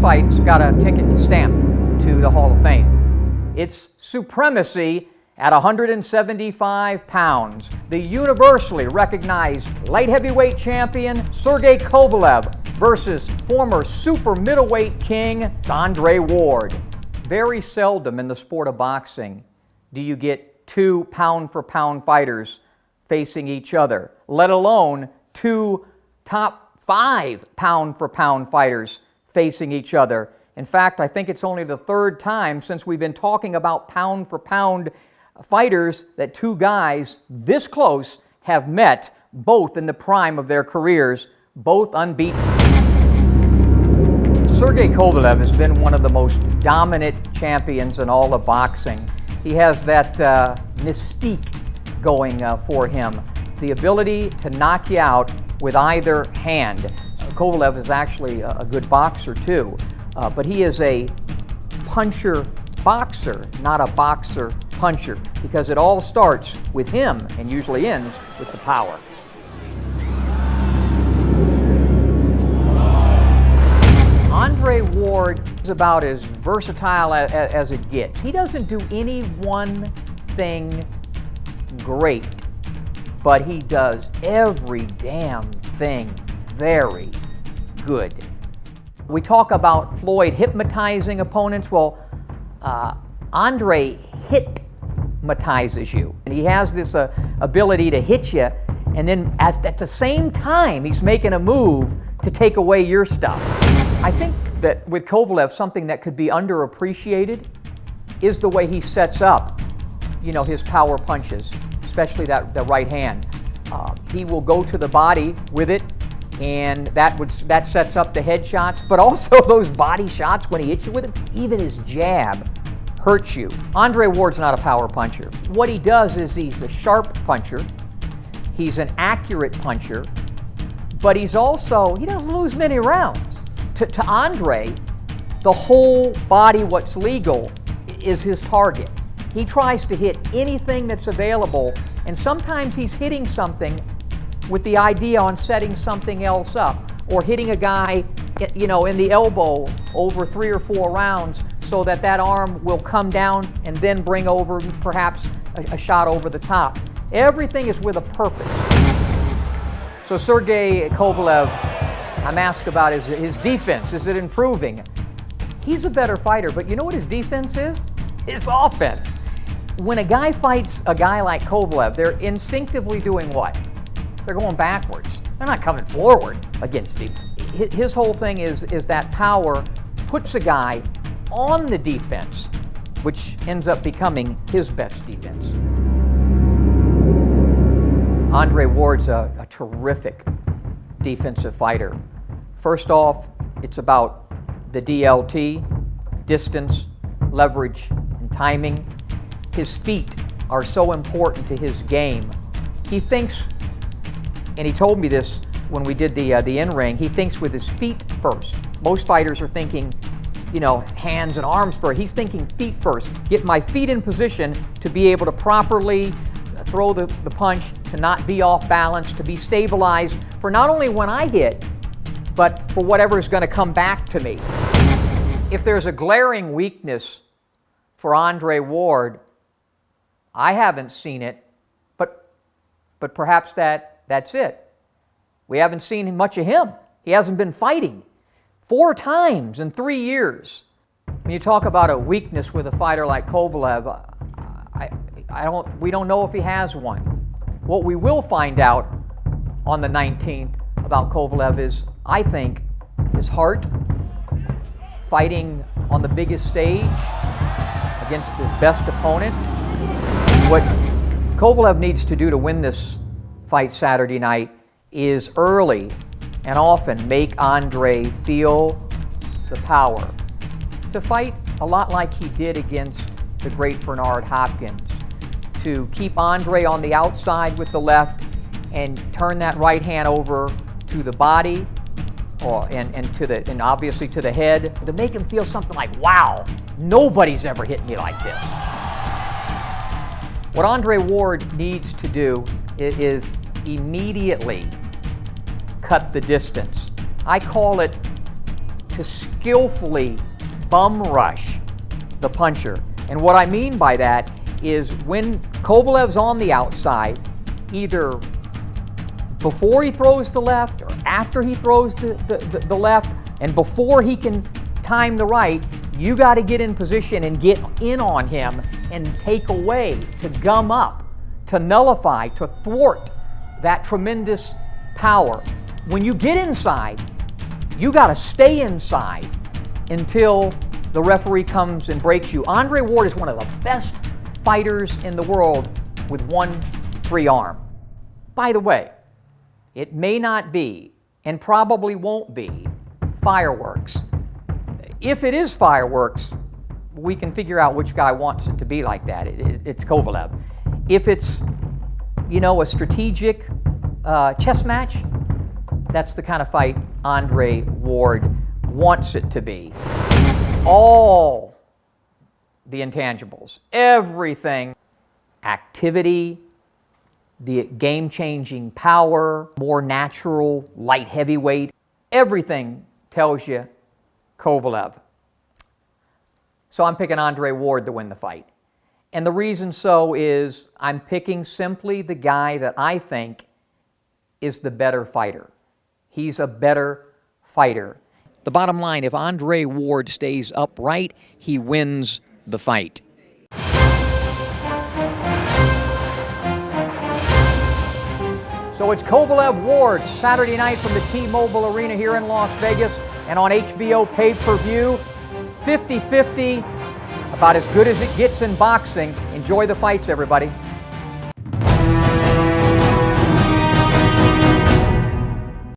fight's got a ticket stamp to the Hall of Fame. It's supremacy at 175 pounds. The universally recognized light heavyweight champion Sergey Kovalev versus former super middleweight king Andre Ward. Very seldom in the sport of boxing do you get two pound-for-pound fighters facing each other, let alone two top 5 pound-for-pound fighters facing each other. In fact, I think it's only the third time since we've been talking about pound-for-pound fighters that two guys this close have met, both in the prime of their careers, both unbeaten. Sergey Kovalev has been one of the most dominant champions in all of boxing. He has that mystique going for him, the ability to knock you out with either hand. Kovalev is actually a good boxer too, but he is a puncher boxer, not a boxer puncher, because it all starts with him and usually ends with the power. Andre Ward is about as versatile as it gets. He doesn't do any one thing great, but he does every damn thing very good. We talk about Floyd hypnotizing opponents. Well, Andre hypnotizes you. And he has this ability to hit you, and then at the same time, he's making a move to take away your stuff. I think that with Kovalev, something that could be underappreciated is the way he sets up, his power punches, especially the right hand. He will go to the body with it, and that sets up the head shots, but also those body shots when he hits you with it, even his jab hurts you. Andre Ward's not a power puncher. What he does is he's a sharp puncher, he's an accurate puncher, but he doesn't lose many rounds. To Andre, the whole body, what's legal, is his target. He tries to hit anything that's available, and sometimes he's hitting something with the idea on setting something else up, or hitting a guy, in the elbow over 3 or 4 rounds so that arm will come down and then bring over perhaps a shot over the top. Everything is with a purpose. So Sergey Kovalev, I'm asked about his defense. Is it improving? He's a better fighter, but you know what his defense is? His offense. When a guy fights a guy like Kovalev, they're instinctively doing what? They're going backwards. They're not coming forward against him. His whole thing is that power puts a guy on the defense, which ends up becoming his best defense. Andre Ward's a terrific defensive fighter. First off, it's about the DLT, distance, leverage, and timing. His feet are so important to his game. He thinks, and he told me this when we did the in-ring, he thinks with his feet first. Most fighters are thinking, hands and arms first. He's thinking feet first. Get my feet in position to be able to properly throw the punch, to not be off balance, to be stabilized for not only when I hit, but for whatever is going to come back to me. If there's a glaring weakness for Andre Ward, I haven't seen it, but perhaps that's it. We haven't seen much of him. He hasn't been fighting 4 times in 3 years. When you talk about a weakness with a fighter like Kovalev, we don't know if he has one. What we will find out on the 19th about Kovalev is, I think, his heart, fighting on the biggest stage against his best opponent. What Kovalev needs to do to win this fight Saturday night is early and often make Andre feel the power. To fight a lot like he did against the great Bernard Hopkins, to keep Andre on the outside with the left and turn that right hand over to the body and obviously to the head, to make him feel something like, wow, nobody's ever hit me like this. What Andre Ward needs to do is immediately cut the distance. I call it to skillfully bum rush the puncher. And what I mean by that is when Kovalev's on the outside, either before he throws the left or after he throws the left, and before he can time the right, you got to get in position and get in on him and take away, to gum up, to nullify, to thwart that tremendous power. When you get inside, you got to stay inside until the referee comes and breaks you. Andre Ward is one of the best fighters in the world with one free arm. By the way, it may not be, and probably won't be, fireworks. If it is fireworks, we can figure out which guy wants it to be like that. It's Kovalev. If it's, a strategic chess match, that's the kind of fight Andre Ward wants it to be. All the intangibles, everything, activity, the game-changing power, more natural, light heavyweight, everything tells you Kovalev. So I'm picking Andre Ward to win the fight. And the reason so is I'm picking simply the guy that I think is the better fighter. He's a better fighter. The bottom line, if Andre Ward stays upright, he wins the fight. So it's Kovalev Ward, Saturday night from the T-Moble Arena here in Las Vegas and on HBO pay-per-view. 50-50, about as good as it gets in boxing. Enjoy the fights, everybody.